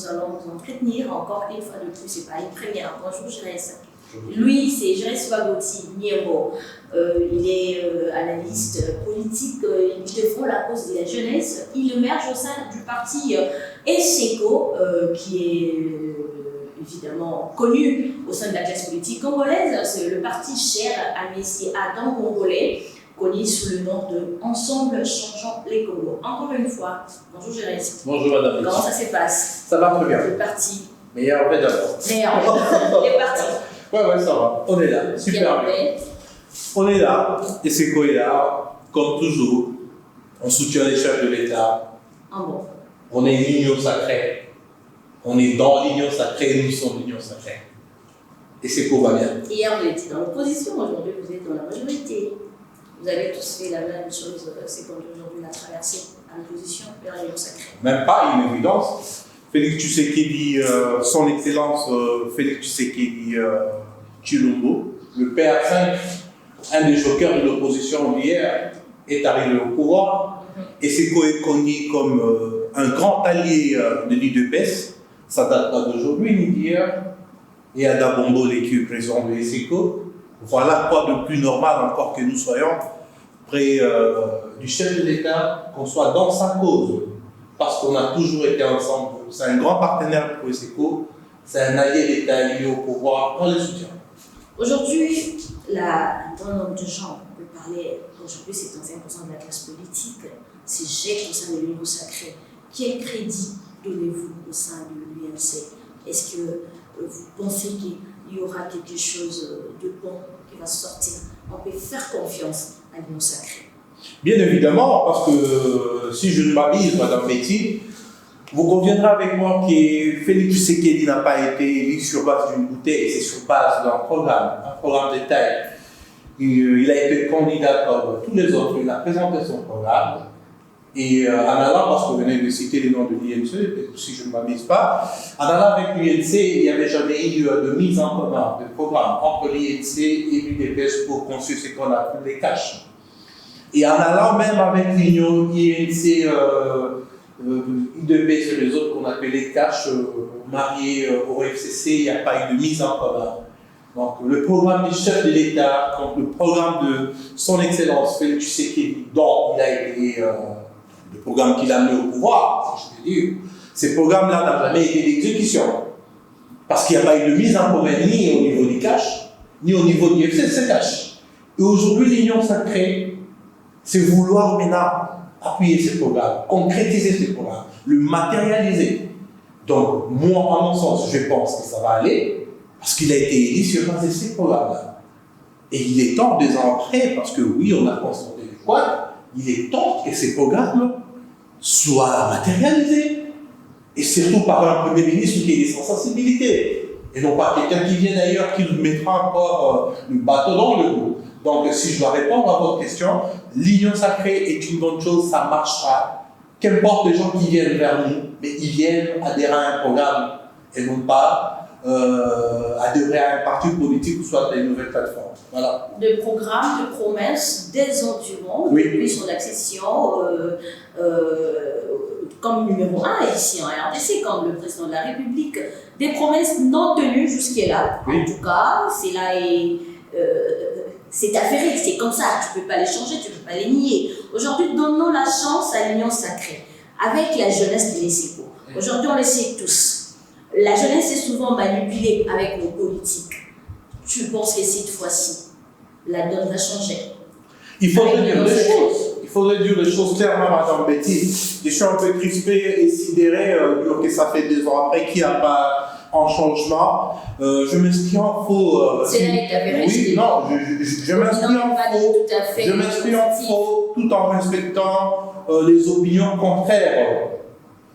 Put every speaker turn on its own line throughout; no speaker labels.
nous allons nous entretenir encore une fois de plus. C'est pas une première. Bonjour Jérès. Lui, c'est Jérès Wagoti Niembo. Il est analyste politique. Il défend la cause de la jeunesse. Il émerge au sein du parti ESECO, qui est évidemment connu au sein de la classe politique congolaise. C'est le parti cher à Messie Adam Congolais, connu sous le nom de Ensemble Changeons les Congos. Encore une fois, bonjour Jérès.
Bonjour madame.
Comment ça se passe?
Ça va très bien.
Le parti.
Meilleur fait d'abord.
Meilleur. Les partis.
Ouais, ça va. On est là. Super bien. On est là. ESECO est là. Comme toujours, on soutient les chefs de l'État.
Ah bon.
On est une union sacrée. On est dans l'union sacrée et nous sommes l'union sacrée. ESECO va bien.
Hier, vous étiez dans l'opposition. Aujourd'hui, vous êtes dans la majorité. Vous avez tous fait la même chose. C'est comme aujourd'hui la traversée à l'opposition vers l'union sacrée.
Même pas une évidence. Félix Tshisekedi, son excellence Félix Tshisekedi Tshilombo, le PR5, un des jokers de l'opposition d'hier, est arrivé au pouvoir. ESECO est connu comme un grand allié de l'UDPS. Ça date pas d'aujourd'hui ni d'hier. Et Ada Bombo, l'équipe président de ESECO. Voilà quoi de plus normal encore que nous soyons près du chef de l'État, qu'on soit dans sa cause. Parce qu'on a toujours été ensemble. C'est un grand partenaire pour ESECO. C'est un allié de l'État lié au pouvoir. On le soutient.
Aujourd'hui, un bon nombre de gens, on peut parler, aujourd'hui 75% de la classe politique, c'est GEC au sein de l'Union sacrée. Quel crédit donnez-vous au sein de l'UNC? Est-ce que vous pensez qu'il y aura quelque chose de bon qui va sortir? On peut faire confiance à l'Union sacrée.
Bien évidemment, parce que si je ne m'abuse, Madame Betty, vous conviendrez avec moi que Félix Tshisekedi n'a pas été élu sur base d'une bouteille, c'est sur base d'un programme de taille. Il a été candidat comme tous les autres, il a présenté son programme. Et en allant, parce que vous venez de citer les noms de l'INC, si je ne m'abuse pas, en allant avec l'INC, il n'y avait jamais eu de mise en commun de programme entre l'INC et l'UDPS pour construire ce qu'on appelle les caches. Et en allant même avec l'union INC, UDPS et les autres qu'on appelle les caches mariés au FCC, il n'y a pas eu de mise en commun. Donc le programme du chef de l'État, donc le programme de son excellence Félix Tshisekedi, dont il a été le programme qu'il a mis au pouvoir, si je peux dire, ces programmes-là n'ont jamais été d'exécution. Parce qu'il n'y a pas eu de mise en commun ni au niveau des caches, ni au niveau du FCC cache. Et aujourd'hui, l'union sacrée, c'est vouloir maintenant appuyer ces programmes, concrétiser ces programmes, le matérialiser. Donc, moi, à mon sens, je pense que ça va aller, parce qu'il a été élu sur base de ces programmes-là. Et il est temps, 2 ans après, parce que oui, on a constaté le quoi, il est temps que ces programmes soient matérialisés. Et surtout par un Premier ministre qui est sans sensibilité. Et non pas quelqu'un qui vient d'ailleurs, qui nous mettra encore le bâton dans le dos. Donc, si je dois répondre à votre question, l'union sacrée est une bonne chose, ça marchera. Qu'importe les gens qui viennent vers nous, mais ils viennent adhérer à un programme et non pas adhérer à un parti politique ou soit à une nouvelle plateforme. Voilà.
De programmes, de promesses, des endurants,
oui.
Depuis son accession comme numéro 1 ici en RDC, comme le président de la République, des promesses non tenues jusqu'à-là. Oui. En tout cas, c'est là et c'est avéré, c'est comme ça, tu ne peux pas les changer, tu ne peux pas les nier. Aujourd'hui, donnons la chance à l'union sacrée, avec la jeunesse de l'ESECO. Aujourd'hui, on le sait tous. La jeunesse est souvent manipulée avec nos politiques. Tu penses que cette fois-ci, la donne va changer?
Il faudrait dire les choses. Il faudrait dire les choses clairement, Madame Betty. Je suis un peu crispé et sidéré que ça fait 2 ans après qu'il n'y a pas un changement. Je m'exprime en faux.
C'est là que avéré.
Oui, non, je m'exprime en faux. Je m'exprime en faux tout en respectant les opinions contraires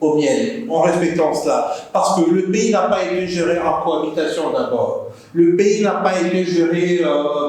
aux miennes, en respectant cela. Parce que le pays n'a pas été géré en cohabitation d'abord. Le pays n'a pas été géré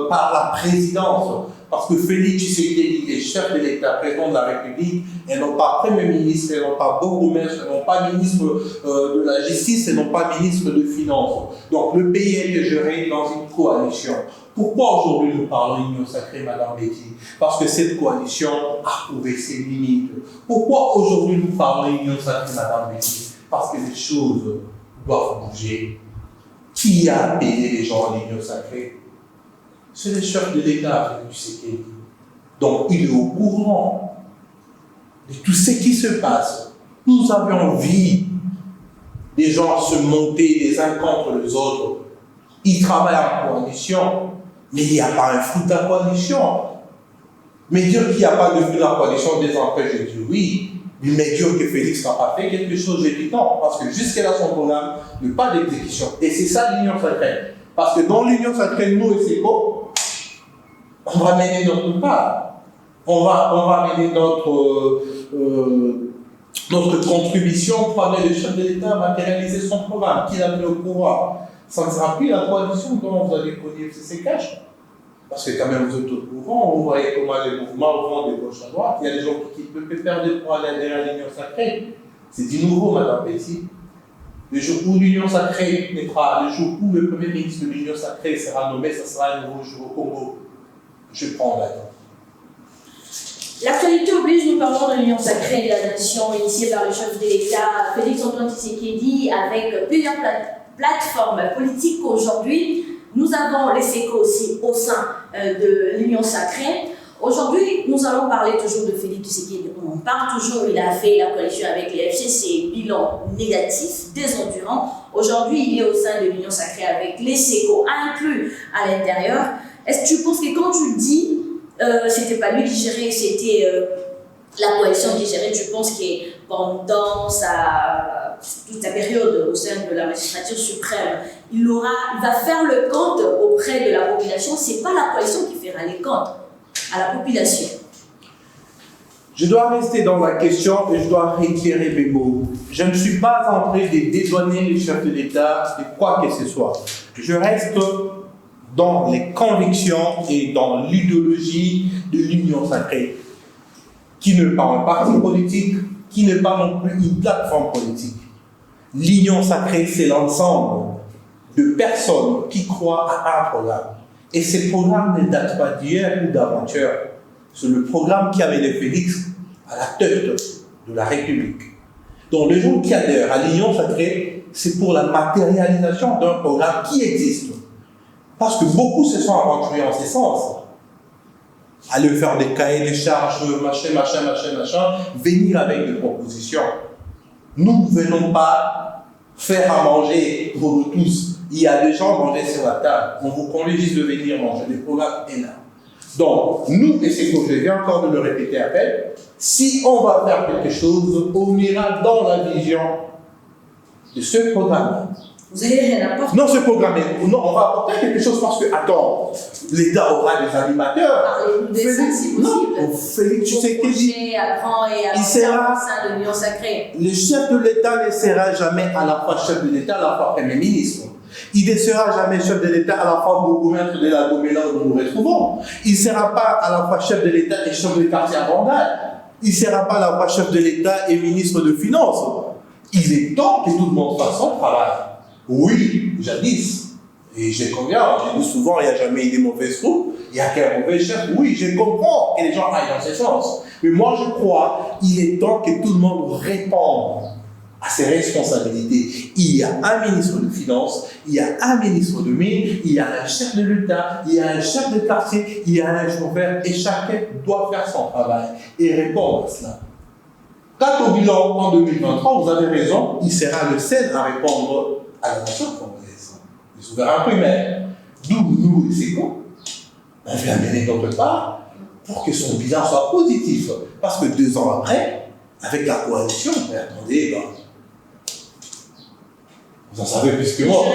par la présidence. Parce que Félix Tshisekedi est chef de l'État, président de la République, et non pas Premier ministre, et non pas bourgmestre, et non pas ministre de la Justice, et non pas ministre de Finances. Donc le pays a été géré dans une coalition. Pourquoi aujourd'hui nous parlons d'union sacrée, Madame Betty? Parce que cette coalition a trouvé ses limites. Pourquoi aujourd'hui nous parlons d'union sacrée, Madame Betty? parce que les choses doivent bouger. Qui a appelé les gens en l'union sacrée? C'est le chef de l'État, Félix Tshisekedi. Donc il est au courant de tout ce qui se passe. Nous avions envie des gens se monter les uns contre les autres. Ils travaillent en coalition, mais il n'y a pas un fruit de la coalition. Mais dire qu'il n'y a pas de fruit de la coalition des empêche, je dis oui. Mais dire que Félix n'a pas fait quelque chose, je dis non. Parce que jusqu'à là, son programme, il n'y a pas d'exécution. Et c'est ça l'union sacrée. Parce que dans l'union sacrée, nous et SECO, on va mener notre part. On va mener notre contribution pour amener le chef de l'État à matérialiser son programme, qu'il a mis au pouvoir. Ça ne sera plus la coalition dont vous avez connu FCC Cash. Parce que quand même, vous êtes au courant, vous voyez comment les mouvements vont de gauche à droite. Il y a des gens qui peuvent perdre pour aller derrière l'union sacrée. C'est du nouveau, Madame Betty. Le jour où l'union sacrée naîtra, le jour où le premier ministre de l'union sacrée sera nommé, ça sera un nouveau jour au Congo. Je prends la date.
L'actualité oblige, nous parlons de l'Union sacrée de la nation initiée par le chef de l'État, Félix-Antoine Tshisekedi, avec plusieurs plateformes politiques aujourd'hui. Nous avons les SECO aussi au sein de l'Union sacrée. Aujourd'hui, nous allons parler toujours de Félix Tshisekedi. On parle toujours, il a fait la coalition avec les FCC, bilan négatif, désendurant. Aujourd'hui, il est au sein de l'Union sacrée avec les SECO inclus à l'intérieur. Est-ce que tu penses que quand tu dis c'était pas lui qui gérait, c'était la coalition qui gérait, tu penses que pendant toute sa période au sein de la magistrature suprême, il va faire le compte auprès de la population? C'est pas la coalition qui fera les comptes à la population.
Je dois rester dans la question et je dois réitérer mes mots. Je ne suis pas en train de dédouaner le chef de l'État de quoi que ce soit. Je reste dans les convictions et dans l'idéologie de l'union sacrée, qui n'est pas un parti politique, qui n'est pas non plus une plateforme politique. L'union sacrée, c'est l'ensemble de personnes qui croient à un programme. Et ce programme ne date pas d'hier ou d'avant-hier. C'est le programme qui avait les Félix à la tête de la République. Donc les gens qui adhèrent à l'union sacrée, c'est pour la matérialisation d'un programme qui existe. Parce que beaucoup se sont aventurés en ce sens. Aller faire des cahiers de charges, machin, venir avec des propositions. Nous ne venons pas faire à manger pour nous tous. Il y a des gens manger sur la table. On vous convie juste de venir manger. Des programmes énormes. Donc, nous, et c'est que je viens encore de le répéter après, si on va faire quelque chose, on ira dans la vision de ce programme.
Vous allez rien apporter.
Non, ce programme, non, on va apporter quelque chose parce que, attends, l'État aura des animateurs.
Parlez-nous de ça si possible.
Félix Tshisekedi,
il sera au sein de l'Union sacrée.
Le chef de l'État ne sera jamais à la fois chef de l'État, à la fois Premier ministre. Il ne sera jamais chef de l'État à la fois bourgmestre de la Gomela où nous nous retrouvons. Il ne sera pas à la fois chef de l'État et chef de quartier à Bandal. Il ne sera pas à la fois chef de l'État et ministre de Finances. Il est temps que tout le monde fasse son travail. Oui, jadis. Et je conviens, j'ai dit souvent, il n'y a jamais eu de mauvaises troupes, il n'y a qu'un mauvais chef. Oui, je comprends que les gens aillent dans ce sens. Mais moi, je crois qu'il est temps que tout le monde réponde à ses responsabilités. Il y a un ministre de Finances, il y a un ministre de Mines, il y a un chef de l'État, il y a un chef de quartier, il y a un chauffeur, et chacun doit faire son travail et répondre à cela. Quant au bilan en 2023, vous avez raison, il sera le seul à répondre à la nation congolaise. Le souverain primaire, d'où nous et SECO, on vient mener d'autre part pour que son bilan soit positif. Parce que 2 ans après, avec la coalition, mais attendez, vous en savez plus que moi.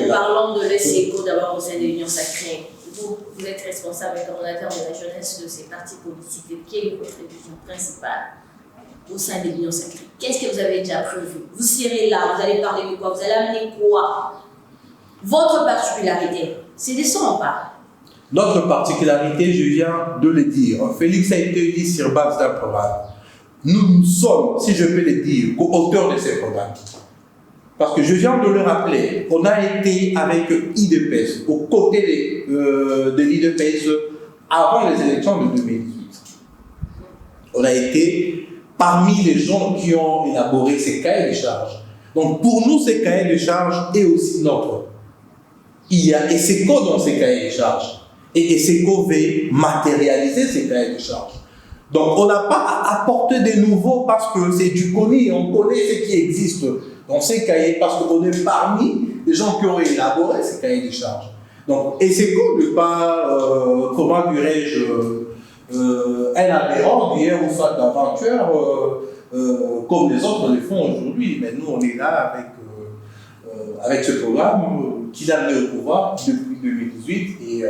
Parlons de l'ESECO d'abord au sein de l'Union sacrée. Vous êtes responsable et coordonnateur de la jeunesse de ces partis politiques. Quelle est votre vision principale au sein de l'Union sacrée? Qu'est-ce que vous avez déjà prévu? Vous serez là, vous allez parler de quoi? Vous allez amener quoi? Votre particularité, c'est de ça on parle.
Notre particularité, je viens de le dire. Félix a été élu sur base d'un programme. Nous sommes, si je peux le dire, co-auteurs de ces programmes. Parce que je viens de le rappeler, on a été avec IDPS, aux côtés de l'IDPS avant les élections de 2018. On a été parmi les gens qui ont élaboré ces cahiers de charges. Donc pour nous, ces cahiers de charges est aussi notre. Il y a ESECO dans ces cahiers de charges. Et ESECO veut matérialiser ces cahiers de charges. Donc on n'a pas à apporter des nouveaux parce que c'est du connu, on connaît ce qui existe dans ces cahiers parce qu'on est parmi les gens qui ont élaboré ces cahiers de charges. Donc ESECO ne pas, comment dirais-je, un adhérent d'hier ou soit d'aventure comme les autres le font aujourd'hui. Mais nous on est là avec ce programme qu'il a mis au pouvoir depuis 2018 et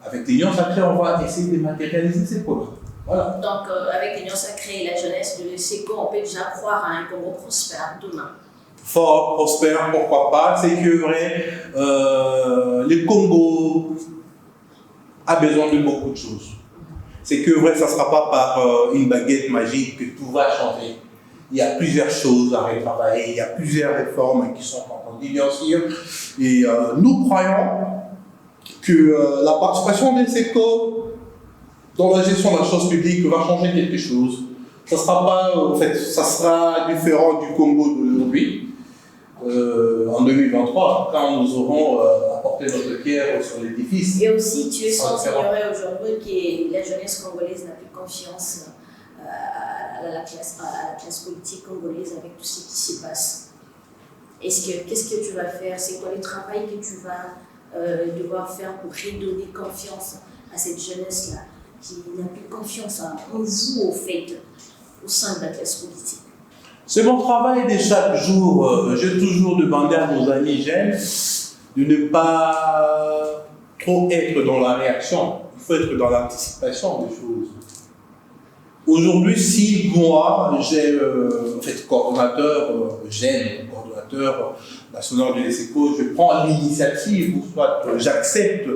avec l'Union Sacrée on va essayer de matérialiser ces programmes. Voilà.
Donc, avec l'Union Sacrée et la jeunesse de l'ESECO, on peut déjà croire à un Congo prospère demain.
Fort, prospère, pourquoi pas. C'est que vrai, le Congo a besoin de beaucoup de choses. C'est que vrai, ça ne sera pas par une baguette magique que tout va changer. Il y a plusieurs choses à retravailler, il y a plusieurs réformes qui sont en train d'y bien sûr. Et nous croyons que la participation des ESECO dans la gestion de la chose publique va changer quelque chose. Ça sera pas, en fait, ça sera différent du Congo d'aujourd'hui, en 2023, quand nous aurons apporté notre pierre sur l'édifice.
Et aussi, tu es sans ignorer aujourd'hui que la jeunesse congolaise n'a plus confiance à la classe politique congolaise avec tout ce qui s'y passe. Qu'est-ce que tu vas faire? C'est quoi le travail que tu vas devoir faire pour redonner confiance à cette jeunesse-là qui n'a plus confiance en vous, au fait, au sein de la classe politique?
C'est mon travail de chaque jour. J'ai toujours demandé à nos amis jeunes de ne pas trop être dans la réaction. Il faut être dans l'anticipation des choses. Aujourd'hui, si moi, j'ai coordonnateur jeune, coordonnateur national de l'ESECO, je prends l'initiative, ou soit j'accepte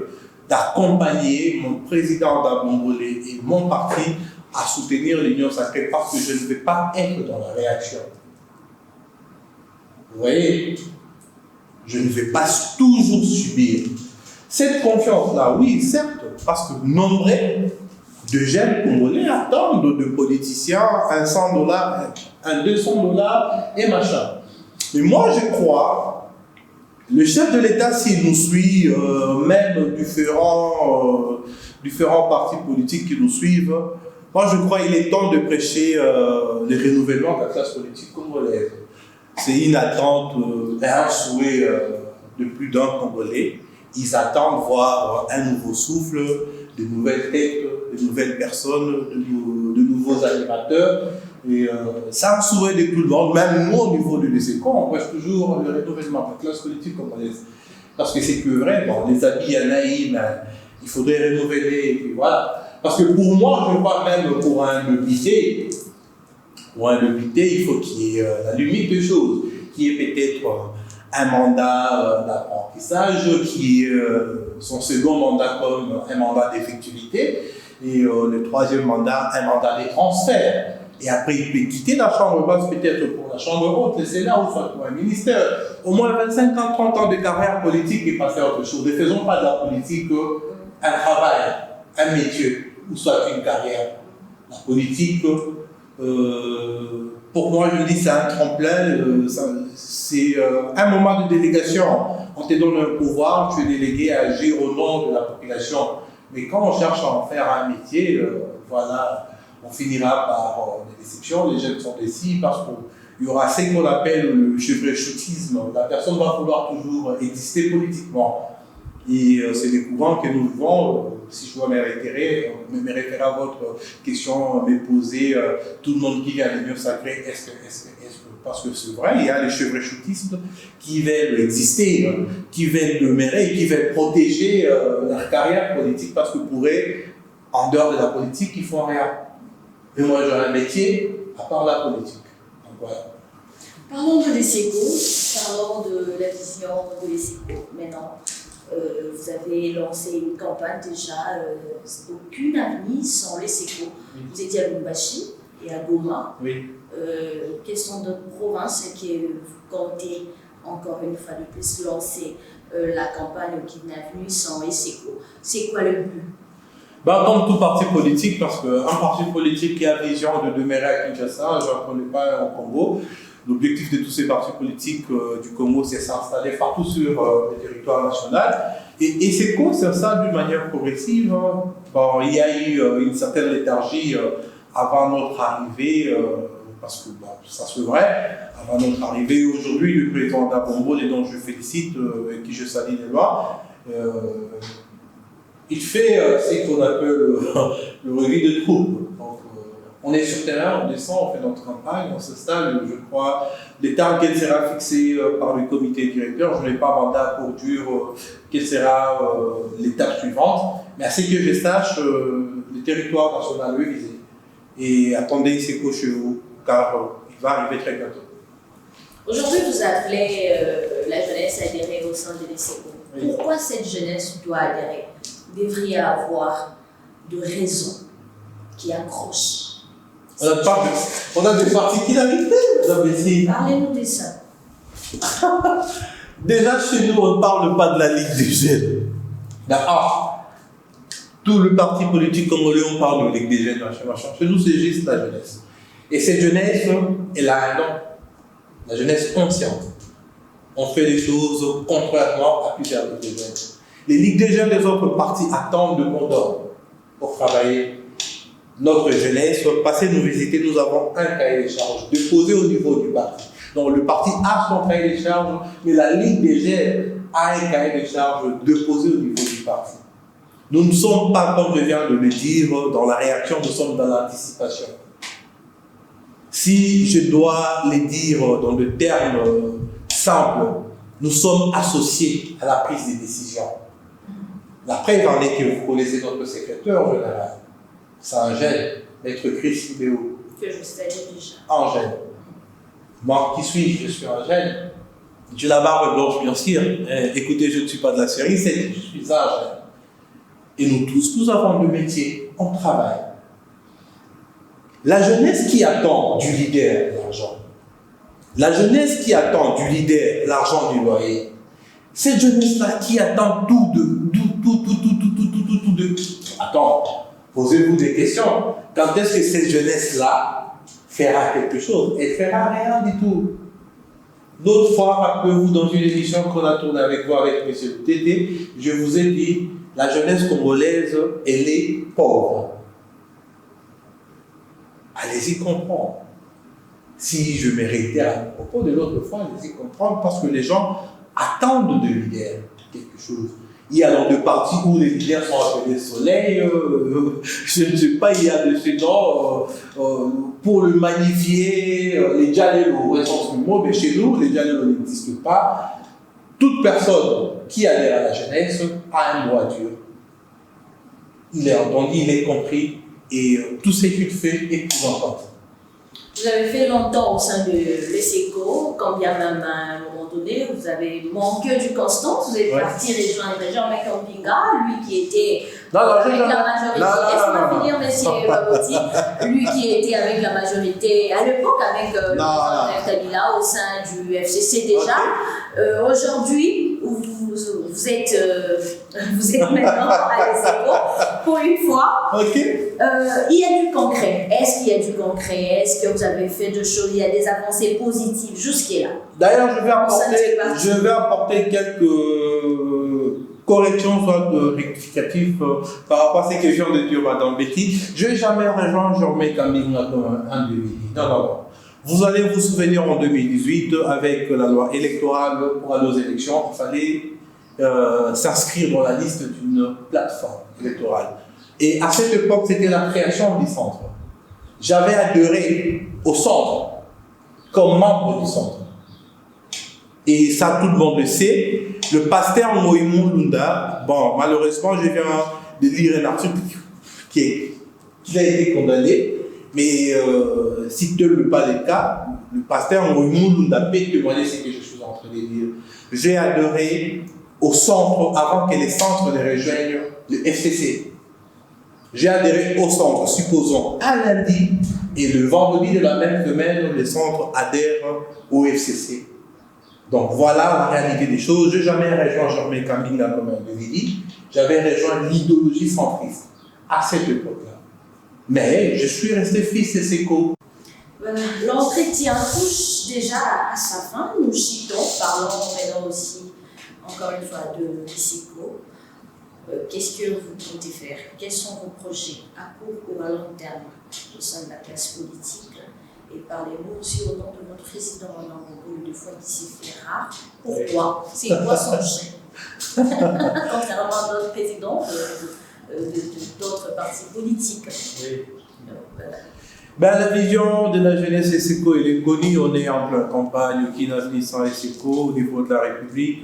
d'accompagner mon président d'Abongolé et mon parti à soutenir l'Union Sacrée parce que je ne vais pas être dans la réaction. Vous voyez, je ne vais pas toujours subir. Cette confiance-là, oui, certes, parce que nombreux de jeunes Congolais attendent de politiciens un $100, un $200 et machin. Mais moi, je crois le chef de l'État, s'il nous suit, même différents partis politiques qui nous suivent, moi je crois qu'il est temps de prêcher le renouvellement de la classe politique congolaise. C'est une attente et un souhait de plus d'un Congolais. Ils attendent voir un nouveau souffle, de nouvelles têtes, de nouvelles personnes, de nouveaux animateurs. Et c'est un souhait de tout le monde, même nous au niveau de l'ESECO, on prêche toujours le renouvellement de la classe politique congolaise. Parce que c'est que vrai, bon, les habits, il y en a, il faudrait renouveler, et puis voilà. Parce que pour moi, je crois même pour un député, il faut qu'il y ait la limite de choses, qu'il y ait peut-être un mandat d'apprentissage, qui est son second mandat comme un mandat d'effectivité, et le troisième mandat, un mandat de transfert. Et après, il peut quitter la chambre basse, peut-être pour la chambre haute, le Sénat ou soit pour un ministère. Au moins 25 ans, 30 ans de carrière politique et passer à autre chose. Ne faisons pas de la politique un travail, un métier, ou soit une carrière. La politique, pour moi, je dis c'est un tremplin, c'est un moment de délégation. On te donne un pouvoir, tu es délégué à agir au nom de la population. Mais quand on cherche à en faire un métier, voilà, on finira par des déceptions, les jeunes sont déçus parce qu'il y aura ce qu'on appelle le chevrechutisme. La personne va vouloir toujours exister politiquement. Et c'est des courants que nous vivons. Si je dois me référer à votre question, me poser, tout le monde qui vient à l'Union Sacrée, parce que c'est vrai, il y a les chevrechutistes qui veulent exister, qui veulent demeurer, qui veulent protéger leur carrière politique parce que pour eux, en dehors de la politique, ils font rien. Et moi, j'ai un métier à part la politique. Donc, voilà.
Parlons de l'ESECO, parlons de la vision de l'ESECO. Maintenant, vous avez lancé une campagne déjà, aucune avenir sans l'ESECO. Oui. Vous étiez à Lubumbashi et à Goma.
Oui.
Quelles sont d'autres provinces que vous comptez encore une fois de plus lancer la campagne Aucune avenir sans l'ESECO? C'est quoi le but?
Comme tout parti politique, parce qu'un parti politique qui a vision de demeurer à Kinshasa, je ne connais pas au Congo. L'objectif de tous ces partis politiques du Congo, c'est s'installer partout sur le territoire national. Et c'est quoi, c'est ça d'une manière progressive. Il y a eu une certaine léthargie avant notre arrivée, parce que ça se vrai, avant notre arrivée. Aujourd'hui, le président d'Abombo, et dont je félicite, et qui je salue les lois, il fait ce qu'on appelle le revue de troupes. Donc, on est sur terrain, on descend, on fait notre campagne, on s'installe. Je crois l'étape quelle sera fixée par le comité directeur. Je n'ai pas mandat pour dire quelle sera l'étape suivante. Mais à ce que je sache, le territoire national est visé. Et attendez ces cours chez vous, car il va arriver très bientôt.
Aujourd'hui, vous appelez la jeunesse à adhérer au sein de l'ESECO. Oui. Pourquoi cette jeunesse doit adhérer? Vous devriez avoir de raisons qui accrochent.
On a des particularités, madame Bessie.
Parlez-nous de ça.
Déjà, chez nous, on ne parle pas de la Ligue des jeunes. D'accord. Tout le parti politique congolais, on parle de Ligue des jeunes, machin. Chez nous, c'est juste la jeunesse. Et cette jeunesse, elle a un nom. La jeunesse consciente. On fait les choses contrairement à plusieurs Ligues des jeunes. Les Ligues des jeunes des autres partis attendent de qu'on donne pour travailler. Notre jeunesse, passer nous visiter, nous avons un cahier des charges déposé au niveau du parti. Donc le parti a son cahier des charges, mais la Ligue des jeunes a un cahier des charges déposé au niveau du parti. Nous ne sommes pas, comme je viens de le dire, dans la réaction, nous sommes dans l'anticipation. Si je dois les dire dans le terme simple, nous sommes associés à la prise des décisions. La preuve en est que vous connaissez notre secrétaire général. C'est Angèle, maître Chris Ibéo.
Que je salue déjà.
Angèle. Moi, qui suis-je? Je suis Angèle. J'ai la barbe blanche, bien sûr. Écoutez, je ne suis pas de la série, c'est je suis Angèle. Et nous tous, nous avons le métier, on travaille. La jeunesse qui attend du leader l'argent. La jeunesse qui attend du leader l'argent du loyer. Cette jeunesse-là qui attend tout de. Attends. Posez-vous des questions. Quand est-ce que cette jeunesse-là fera quelque chose? Elle ne fera rien du tout. L'autre fois, rappelez-vous, dans une émission qu'on a tournée avec vous, avec M. Tété, je vous ai dit, la jeunesse congolaise, elle est pauvre. Allez-y comprendre. Si je me réitère à propos de l'autre fois, allez-y comprendre, parce que les gens attendent de leaders quelque chose. Il y a dans deux parties où les leaders sont appelés soleil, je ne sais pas, il y a de ces noms pour le magnifier, les Djalelo, mais chez nous, les Djalelo n'existent pas. Toute personne qui adhère à la jeunesse a un droit dur. Il est entendu, il est compris, et tout ce qu'il fait est pris en compte.
Vous avez fait longtemps au sein de l'ESECO, quand bien même à un moment donné, vous avez manqué du Constance, vous êtes parti rejoindre Jean-Marc Campinga, lui qui était avec la majorité. Laisse-moi finir, monsieur Baboti. Lui qui était avec la majorité, à l'époque avec le président Kabila au sein du FCC déjà. Aujourd'hui, vous êtes maintenant à l'ESECO pour une fois. Il y a du concret. Est-ce qu'il y a du concret? Est-ce que vous avez fait de choses? Il y a des avancées positives jusqu'à là.
D'ailleurs, je vais apporter quelques corrections, soit rectificatives, par rapport à ce que je viens de dire, Madame Betty. Je n'ai jamais rejoint Jean-Marc Campinga en 2010. Non. Vous allez vous souvenir en 2018, avec la loi électorale pour aller aux élections, il fallait s'inscrire dans la liste d'une plateforme électorale. Et à cette époque, c'était la création du centre. J'avais adhéré au centre comme membre du centre. Et ça, tout le monde le sait. Le pasteur Moïmou Lunda, bon, malheureusement, je viens de lire un article qui a été condamné. Mais si tel n'est pas le cas, le pasteur Moïmou Lunda peut témoigner ce que je suis en train de dire. J'ai adhéré au centre avant que les centres ne rejoignent le FCC. J'ai adhéré au centre, supposons, un lundi, et le vendredi de la même semaine, les centres adhèrent au FCC. Donc voilà la réalité des choses. Je n'ai jamais rejoint Jean-Marc Campinga comme un dit. J'avais rejoint l'idéologie centriste. à cette époque-là. Mais je suis resté fils de SECO.
L'entretien touche déjà à sa fin. Nous parlons maintenant aussi, encore une fois, de l'ISECO. Qu'est-ce que vous comptez faire? Quels sont vos projets à court ou à long terme au sein de la classe politique? Et parlez-nous aussi au nom de notre président Nambo, de fois qui s'est fait rare. Pourquoi? C'est quoi son projet? Contrairement à d'autres présidents d'autres partis politiques.
Oui. Ben, la vision de la jeunesse SECO, elle est connue. On est en pleine campagne qui n'a fini sans SECO au niveau de la République.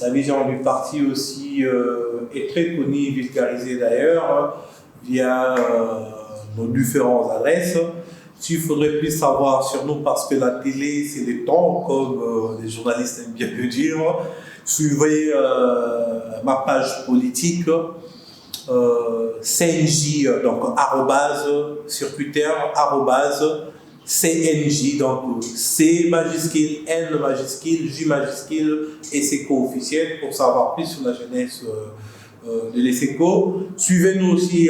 La vision du parti aussi est très connue, vulgarisée d'ailleurs, via nos différentes adresses. S'il faudrait plus savoir sur nous, parce que la télé, c'est les temps, comme les journalistes aiment bien le dire, suivez ma page politique, CNJ, donc arrobase, sur Twitter, arrobase, CNJ, donc C majuscule, N majuscule, J majuscule, et SECO officiel, pour savoir plus sur la jeunesse de l'ESECO. Suivez-nous aussi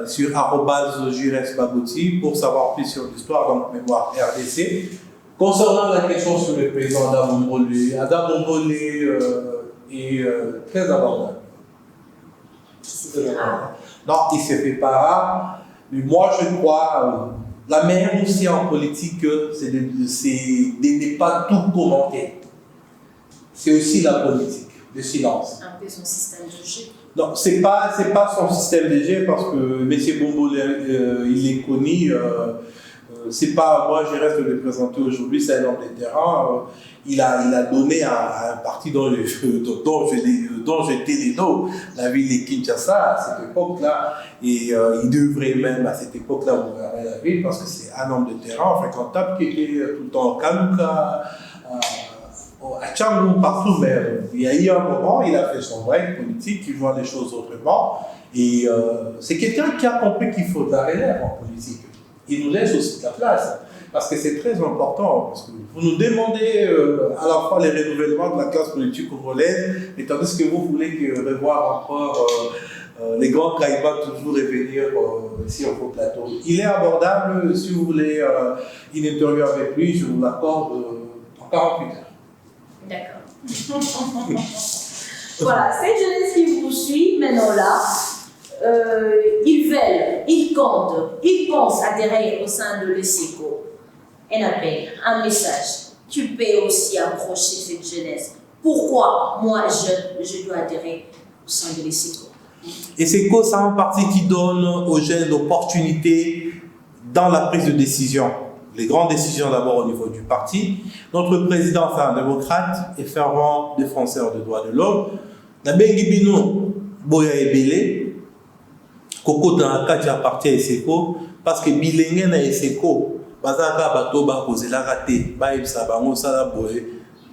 sur arrobase Jires Bagoti pour savoir plus sur l'histoire, donc mémoire RDC. Concernant la question sur le président Adam Mbolé est très abordable. Non, il se fait pas rare, mais moi je crois, la meilleure aussi en politique, c'est de ne pas tout commenter. C'est aussi la politique. Le silence.
Un peu son système de jeu.
Non, c'est pas son système de jeu parce que M. Bombolé, il est connu. C'est pas moi, je reste de le présenter aujourd'hui, c'est un homme de terrain. Il a donné à un parti dont j'étais l'éno, la ville de Kinshasa à cette époque-là. Et il devrait même à cette époque-là gouverner la ville parce que c'est un homme de terrain fréquentable qui était tout le temps au Kaluka. À Tchangou, partout, mais il y a eu un moment, il a fait son break politique, il voit les choses autrement. Et c'est quelqu'un qui a compris qu'il faut de la relève en politique. Il nous laisse aussi de la place, parce que c'est très important. Parce que vous nous demandez à la fois les renouvellements de la classe politique congolaise, et tandis que vous voulez revoir encore les grands caïbas toujours revenir sur vos plateaux. Il est abordable, si vous voulez une interview avec lui, je vous l'accorde en 48 heures.
D'accord. Voilà, cette jeunesse qui vous suit maintenant là, ils veulent, ils comptent, ils pensent adhérer au sein de l'ESECO. Un appel, un message. Tu peux aussi approcher cette jeunesse. Pourquoi moi, je dois adhérer au sein de l'ESECO?
ESECO, c'est un parti qui donne aux jeunes l'opportunité dans la prise de décision. Les grandes décisions d'abord au niveau du parti. Notre président, c'est un démocrate et fervent défenseur des droits de l'homme. Nabengi Bino, Boya Ebele, Koko dans la carte parti à ESECO, parce que Bilenge na ESECO, Bazaka Batoba Kozela Rate, Baïb Sabango Sala Boye,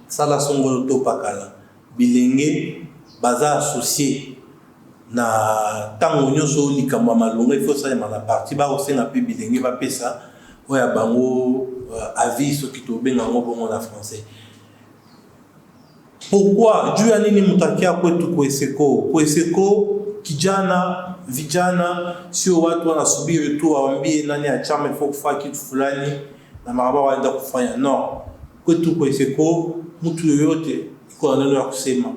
Sala Songolo Topakala. Bilenge, Baza associé. Na tango nyoso likamwa malonga il faut ça na parti ba osenga pe Bilenge ba pesa oya bango avis ceux qui tombent en bon en français. Pourquoi Dieu a nini mutakia kwetu kwa ESECO kijana vijana sio watu wanasubiri tu waambie nani ya chama ifo kufanya kitu fulani na maraba waenda kufanya. Non, kwetu kwa ESECO mtu yoyote iko na neno ya kusema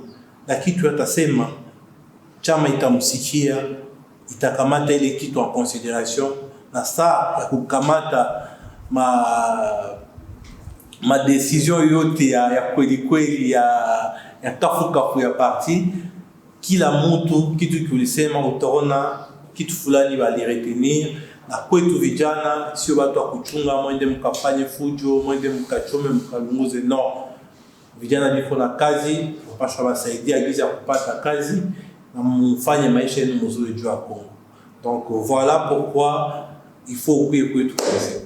na kitu atasema chama itamsikia, itakamata ile kitu en considération na saa ya kukamata ma décision yote ya kweli kweli ya kafukafu ya parti. Kila mtu kitu kilisema utaona kitu fulani bali retenir na kwetu vijana sio watu wa kuchunga mwende mkafanye fujo mwende mkachome mkalunguze. No, vijana niko na kazi wapasha wasaidia giza kupata kazi na mfanye maisha yenu mzuri juu ya Kongo. Donc voilà pourquoi il faut que tout ça.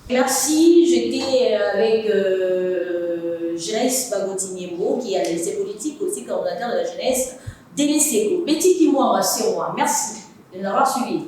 Merci, j'étais avec Jires Bagoti Niembo qui est analyste politique aussi coordinateur de la jeunesse de l'ESECO. Betty Kimwa, c'est moi. Merci de nous avoir suivis.